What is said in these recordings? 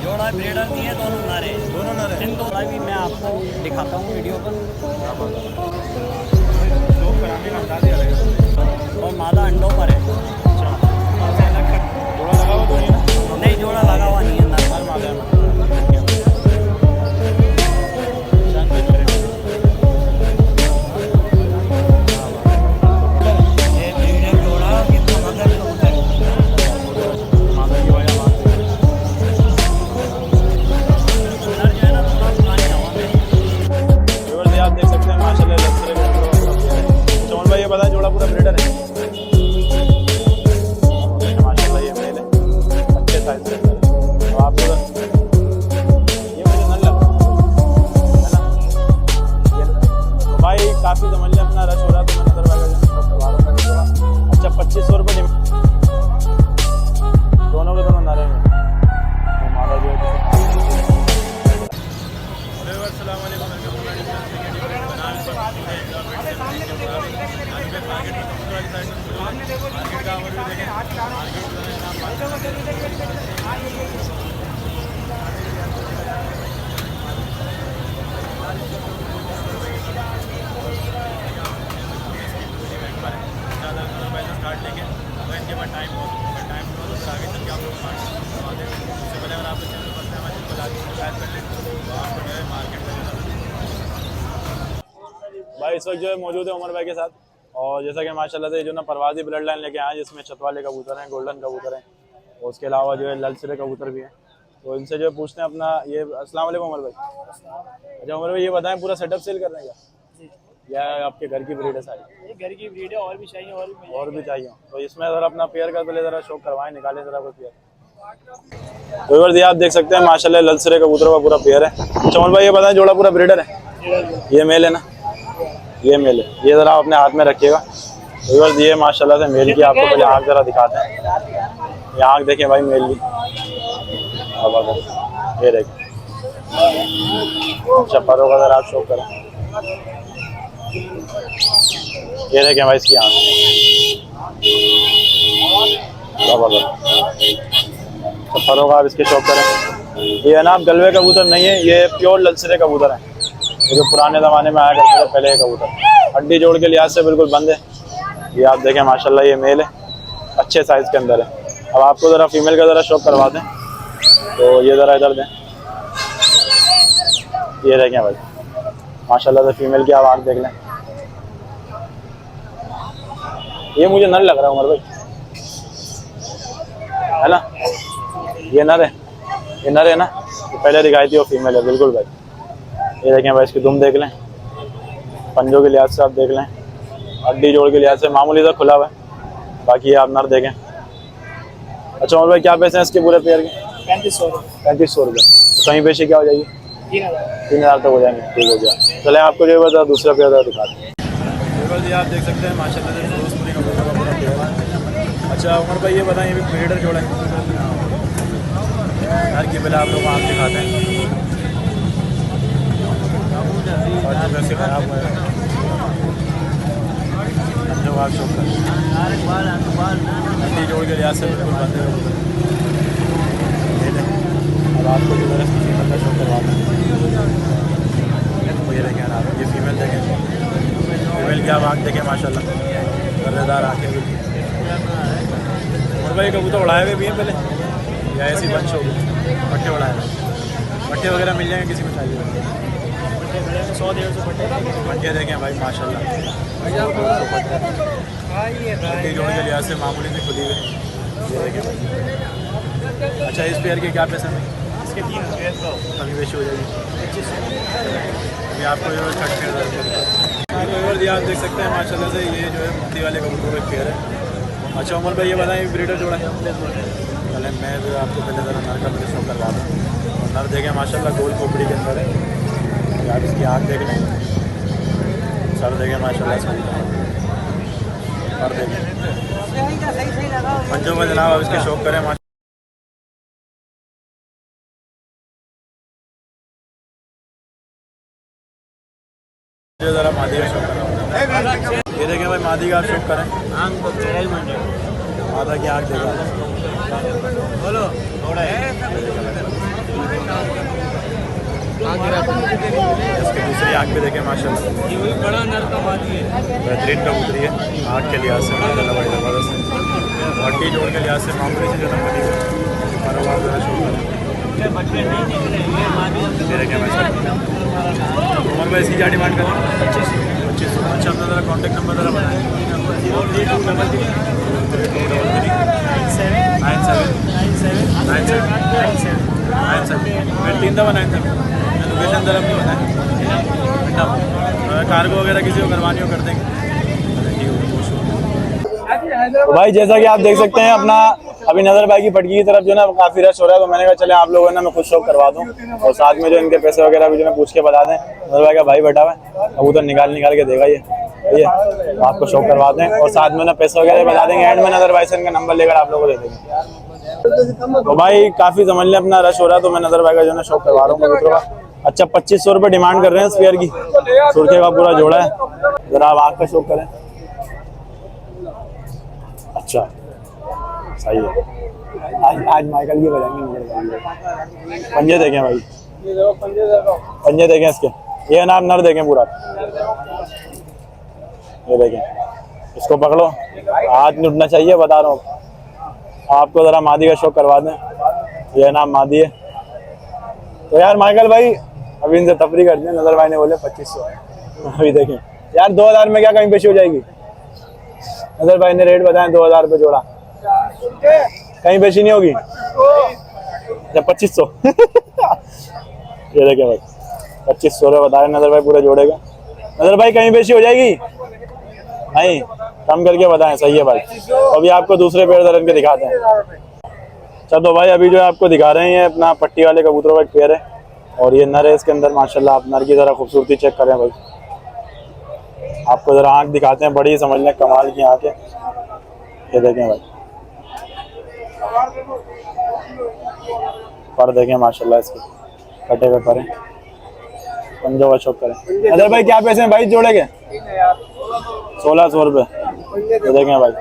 जोड़ा ब्रीडर दिए, दोनों नरे, दोनों नर हैं। इन दोनों भी मैं आपको दिखाता हूँ वीडियो पर। शौक कराने का अंदाज ही अलग है। और मादा अंडों पर है। अच्छा, जोड़ा लगा हुआ तो नहीं ना? नहीं, जोड़ा लगा हुआ नहीं है, नर नर मादा है। ये ब्रीडर जोड़ा कितना मदर कबूतर मादा की वजह बात है। नर जो है ना थोड़ा पुरानी हवा में। व्यूअर्स ये आप देख सकते हैं माशाल्लाह लक्सरे का चमन भाई, ये बताएं जोड़ा पूरा ब्रीडर है? माशाल्लाह ये मेल है, अच्छे साइज से है। तो आप ये मुझे नर लगा है ना? तो भाई काफ़ी समझ लें अपना रश हो रहा, तो मैं नजर करवा रहा हूँ। अच्छा, 2500 रुपये दोनों के दोनों नारे में। तो मादा जो है भाई इस वक्त जो है मौजूद है उमर भाई के साथ। और जैसा कि माशाल्लाह से जो ना परवाजी ब्लड लाइन लेके आए, जिसमें छत वाले कबूतर हैं, गोल्डन कबूतर हैं, और उसके अलावा जो है ललसरे कबूतर भी हैं। तो इनसे जो पूछते हैं अपना ये। अस्सलाम वालेकुम उमर भाई। अच्छा उमर भाई, ये बताएं पूरा सेटअप सेल कर रहे हैं क्या, या आपके घर की ब्रीड है सारी? ये घर की ब्रीड है, और भी चाहिए और भी चाहिए? तो इसमें ज़रा अपना पेयर का पहले ज़रा शो करवाएं, निकालें ज़रा कोई पेयर। तो ये आप देख सकते हैं माशाल्लाह ललसरे कबूतरों का पूरा पेयर है। अच्छा उमर भाई, ये बताएं जोड़ा पूरा ब्रीडर है? ये मेल है ना? ये मेल है। ये ज़रा अपने हाथ में रखिएगा। तो ये माशाल्लाह से मेल की आपको पहले आँख ज़रा दिखाते हैं। ये आँख देखें भाई मेल की, ये देखें। अच्छा परों का ज़रा आप शो करें, ये देखें भाई इसकी आँख, तो परों का आप इसके शौक करें। ये है ना, आप गलवे कबूतर नहीं है, ये प्योर ललसरे कबूतर हैं, जो पुराने ज़माने में आया करते थे पहले। कबूतर हड्डी जोड़ के लिहाज से बिल्कुल बंद है। ये आप देखें माशाल्लाह ये मेल है, अच्छे साइज़ के अंदर है। अब आपको ज़रा फीमेल का ज़रा शौक करवा दें, तो ये ज़रा इधर दें। ये देखें भाई माशाल्लाह से फीमेल की आप आँख देख लें। ये मुझे नर लग रहा है उमर भाई, है ना? ये नर है, ये नर है ना? तो पहले दिखाई थी वो फीमेल है बिल्कुल भाई। ये देखें भाई, इसकी दुम देख लें, पंजों के लिहाज से आप देख लें, हड्डी जोड़ के लिहाज से मामूली सा खुला हुआ है। बाकी ये आप नर देखें। अच्छा उमर भाई, क्या पैसे हैं इसके पूरे पेयर के? 3500 रुपये। तो कहीं पेशी क्या हो जाएगी? 3000 तक हो जाएंगे। ठीक हो गया, चले आपको जो है दूसरा पेयर दिखाते हैं। ये आप देख सकते हैं माशाल्लाह से फिरोजपुरी कबूतर का पूरा पेयर है। अच्छा उमर भाई, ये बताएं, ये भी ब्रीडर जोड़ा है? हर की पहले आप लोग आँख दिखाते हैं, और जो वैसे खराब हुआ है जो आप शौक करें, हड्डी जोड़ के लिहाज से बिल्कुल बंद है। अब आपको जो है फीमेल का शौक करवाते हैं। ये देखें आप, ये फीमेल देखें, फीमेल की आप आँख देखें माशाल्लाह, कर्रेदार आँखें भी। और भाई कबूतर उड़ाए हुए भी हैं पहले, या ऐसी बंश हो गई? पट्टे उड़ाए हुए, पट्टे वगैरह मिल जाएंगे किसी को चाहिए? 100-150 पट्टे देखें भाई माशाल्लाह, पट्टी जोड़ के लिहाज से मामूली से खुली हुई। ये देखें भाई। अच्छा इस पेयर के क्या पैसे हैं? इसके 3000 कभी बेची हो जाएगी? 2500। अभी आपको जो है 30,000 आप देख सकते हैं माशाल्लाह से, ये जो है मोती वाले कबूतरों का पेयर है। अच्छा उमर भाई, ये बताएं ब्रीडर जोड़ा है? चलें मैं जो आपको पहले ज़रा नर का शो करवा दूँ। और नर देखें माशाल्लाह गोल खोपड़ी के अंदर है। आप इसकी आँख देख लें, सर देखें माशाल्लाह, और देखें पंजों में जनाब आप इसके शौक करें। ज़रा मादी का शौक करें, ये देखें भाई मादी का आप शौक करें। मादा की आँख देखा, बोलो इसकी दूसरी आँख भी देखें माशाल्लाह, ये वही बड़ा नर का मादी है। बेहतरीन कबूतरी है। आँख के लिहाज से माशाल्लाह भाई ज़बरदस्त है। हड्डी जोड़ के लिहाज से मामूली से जन्म करी है। कारोबार ज़रा शो करें। ये बच्चे नहीं दिख रहे, ये मादी ये देखें माशाल्लाह। उमर भाई इसकी क्या डिमांड करें? 2500। अच्छा, अपना ज़रा कॉन्टेक्ट नंबर ज़रा बताएँ। 97 फिर 3 दफ़ा 97। लोकेशन ज़रा अपनी बताएँ। कार्गो वगैरह किसी को करवानी हो कर देंगे। तो भाई जैसा कि आप देख सकते हैं अपना अभी नज़र भाई की पटकी की तरफ जो है ना काफ़ी रश हो रहा है, तो मैंने कहा चले आप लोगों ने मैं खुद शौक करवा दूं और साथ में जो इनके पैसे वगैरह भी जो है पूछ के बता दें। नज़र भाई का भाई बैठा हुआ है, अब उधर निकाल के देगा ये तो आपको शौक करवा दें और साथ में ना पैसे वगैरह बता देंगे। एंड में नज़र भाई से इनका नंबर लेकर आप लोगों को दे देंगे। तो भाई काफ़ी समझ लें अपना रश हो रहा है, तो मैं नज़र भाई का जो है शौक करवा रहा हूँ कबूतरों का। अच्छा 2500 रुपये डिमांड कर रहे हैं स्पेयर की। सुर्खे का पूरा जोड़ा है, ज़रा आप आँख का शौक करें। अच्छा सही है। आज माइकल की बजाएंगे। पंजे देखें भाई, पंजे देखें इसके, ये ना आप नर देखें पूरा, ये देखें, इसको पकड़ो, हाथ नहीं उठना चाहिए, बता रहा हूँ आपको। ज़रा मादी का शौक करवा दें, ये नाम मादी है। तो यार माइकल भाई अभी इनसे तफरी कर दें। नज़र भाई ने बोले 2500। अभी देखें यार 2000 में क्या कहीं पेशी हो जाएगी? नज़र भाई ने रेट बताएं 2000 रुपये जोड़ा, कहीं पेशी नहीं होगी। अच्छा 2500। ये देखें भाई 2500 रुपये बता रहे नज़र भाई पूरे जोड़े का। नज़र भाई कहीं पेशी हो जाएगी? नहीं, कम करके बताएं। सही है भाई। अभी आपको दूसरे पेड़ दरन के दिखाते हैं। चलो भाई अभी जो है आपको दिखा रहे हैं अपना पट्टी वाले कबूतरों का एक पेड़ है और ये नर है इसके अंदर माशाल्लाह। आप नर की ज़रा खूबसूरती चेक करें भाई। आपको ज़रा आँख दिखाते हैं, बड़ी समझ लें कमाल की आँख है। ये देखें भाई, पर देखें माशाल्लाह इसके कटे हुए पर हैं। पंजों का शौक करें। अदर भाई क्या पैसे हैं भाई जोड़े के? 1600 रुपये। ये देखें भाई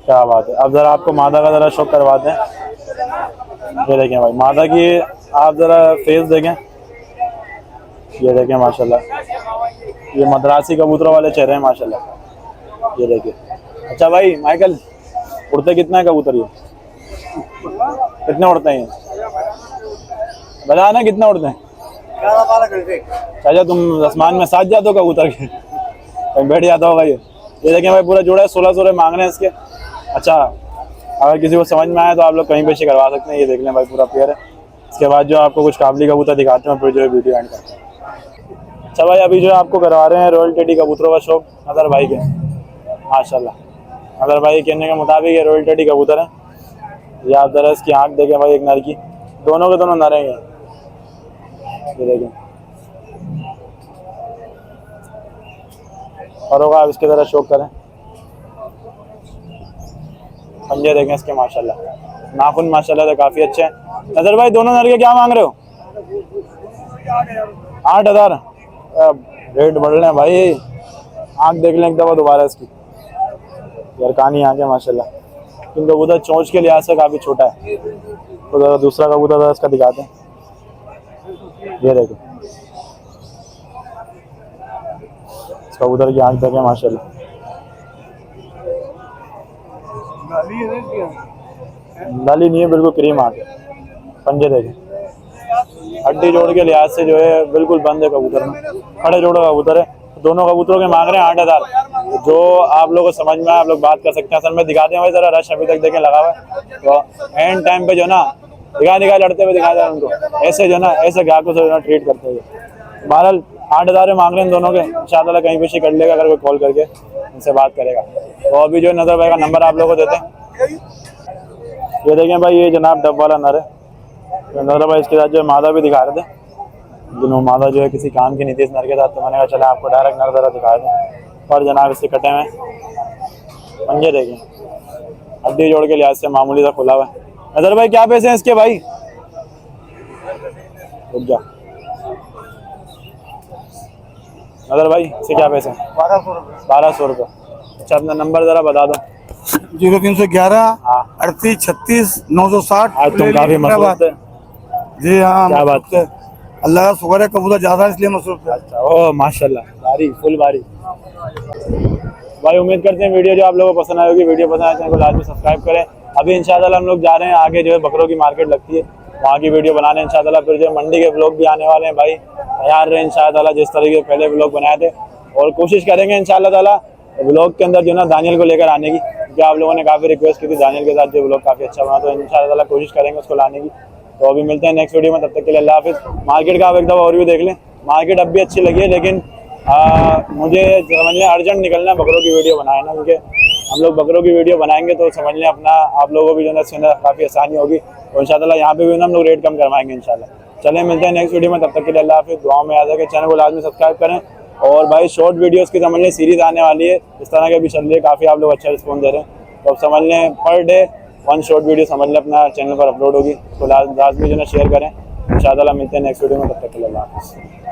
क्या बात है। अब ज़रा आपको मादा का ज़रा शौक करवाते हैं। ये देखें भाई मादा की आप ज़रा फेस देखें, ये देखें माशाल्लाह। ये मद्रासी कबूतरों वाले चेहरे हैं माशाल्लाह। ये देखिए। अच्छा भाई माइकल उड़ते कितना है कबूतर? ये कितने उड़ते हैं? बता ना कितना उड़ते हैं? 11-12 घंटे। चाचा तुम आसमान में साथ जाते हो कबूतर के? कहीं बैठ जाता होगा ये देखें भाई पूरा जोड़ा है। 1600 रुपये मांग रहे हैं इसके। अच्छा अगर किसी को समझ में आए तो आप लोग कहीं पेशी करवा सकते हैं। ये देख लें भाई पूरा पेयर है। इसके बाद जो आपको कुछ काबली कबूतर दिखाते हैं फिर जो है वीडियो एंड करते हैं। अच्छा भाई अभी जो है आपको करवा रहे हैं रॉयल टेडी कबूतरों का शौक नज़र भाई के माशाल्लाह। नज़र भाई कहने के मुताबिक ये रॉयल टेडी कबूतर है। ये आप ज़रा इसकी आँख देखें भाई, एक नर की, दोनों के दोनों नर हैं। ये देखें और होगा आप इसके ज़रा शौक करें। पंजे देखें इसके माशाल्लाह, नाखून माशाल्लाह तो काफ़ी अच्छे हैं। नज़र भाई दोनों नर के क्या मांग रहे हो? 8000। रेट बढ़ रहे हैं भाई। आँख देख लें एक दफ़ा दोबारा इसकी, यार कहानी आँख है माशाल्लाह। इन कबूतर चोंच के लिहाज से काफ़ी छोटा है। तो ज़रा दूसरा कबूतर ज़रा इसका दिखाते हैं। ये देखो इस कबूतर की आँख देखें माशाल्लाह। लाली नहीं है, बिल्कुल क्रीम आँख है। पंजे देखें, हड्डी जोड़ के लिहाज से जो है बिल्कुल बंद है कबूतर में। खड़े जोड़ो कबूतर है। दोनों कबूतरों के मांग रहे हैं 8000। जो आप लोगों को समझ में आए आप लोग बात कर सकते हैं। असल में दिखाते हैं भाई ज़रा, रश अभी तक देखें लगा हुआ है। तो एंड टाइम पे जो ना दिखा लड़ते हुए दिखाते हैं उनको। ऐसे जो ना ऐसे ग्राहकों से ट्रीट करते हैं। बहरहाल 8000 मांग रहे हैं दोनों के। इंशाअल्लाह कहीं पेशी कर लेगा अगर कोई कॉल करके उनसे बात करेगा। तो अभी जो नज़र भाई का नंबर आप लोगों को देते हैं। ये देखें भाई ये जनाब डब वाला नर है। नज़र भाई इसके साथ जो मादा भी दिखा रहे थे, जिन्हों मादा जो है किसी काम की नीति नर के साथ। तो मैंने कहा चला आपको डायरेक्ट नर ज़रा दिखा दें। और जनाब इससे कटे हुए पंजे देखें, हड्डी जोड़ के लिहाज से मामूली सा खुला हुआ है। नज़र भाई क्या पैसे हैं इसके भाई? रुक जा नज़र भाई इससे क्या पैसे हैं? 1200 रुपये। अच्छा अपना नंबर ज़रा बता दो। 0311 हाँ 38 36 960। आज तुम काफ़ी मसरूफ थे। जी हाँ क्या बात है। अल्लाह का शुक्र है कबूतर ज़्यादा है इसलिए मसरूफ थे। अच्छा, ओ माशाल्लाह, बारी फुल बारी। भाई उम्मीद करते हैं वीडियो जो आप लोगों को पसंद आई होगी। वीडियो पसंद आए चैनल को लाजमी सब्सक्राइब करें। अभी इंशाल्लाह हम लोग जा रहे हैं आगे, जो है बकरों की मार्केट लगती है, वहाँ की वीडियो बनाने इंशाल्लाह। फिर जो मंडी के व्लॉग भी आने वाले हैं भाई, तैयार रहे इंशाल्लाह जिस तरीके से पहले व्लॉग बनाए थे। और कोशिश करेंगे इंशाल्लाह ताला व्लॉग के अंदर जो ना दानियल को लेकर आने की, क्योंकि आप लोगों ने काफ़ी रिक्वेस्ट की थी दानियल के साथ जो व्लॉग काफ़ी अच्छा बना, तो इंशाल्लाह ताला कोशिश करेंगे उसको लाने की। तो अभी मिलते हैं नेक्स्ट वीडियो में, तब तक के लिए अल्लाह हाफिज़। मार्केट का आप एक दफ़ा और भी देख लें, मार्केट अब भी अच्छी लगी है, लेकिन मुझे समझ लें अर्जेंट निकलना है बकरों की वीडियो बनाए ना, क्योंकि हम लोग बकरों की वीडियो बनाएंगे तो समझ लें अपना आप लोगों को भी जो है काफ़ी आसानी होगी। और इंशाल्लाह यहाँ पे भी ना हम लोग रेट कम करवाएंगे इंशाल्लाह। चलें मिलते हैं नेक्स्ट वीडियो में, तब तक के लिए अल्लाह हाफिज़। दुआ में याद है कि चैनल को लाजमी सब्सक्राइब करें। और भाई शॉर्ट वीडियोस की समझ लें सीरीज आने वाली है, इस तरह के भी चल रही है, काफ़ी आप लोग अच्छा रिस्पॉन्स दे रहे हैं। तो अब समझ लें पर डे 1 शॉर्ट वीडियो समझ लें अपना चैनल पर अपलोड होगी, तो लाजमी जो है शेयर करें। इंशाल्लाह मिलते हैं नेक्स्ट वीडियो में, तब तक के लिए अल्लाह हाफिज़।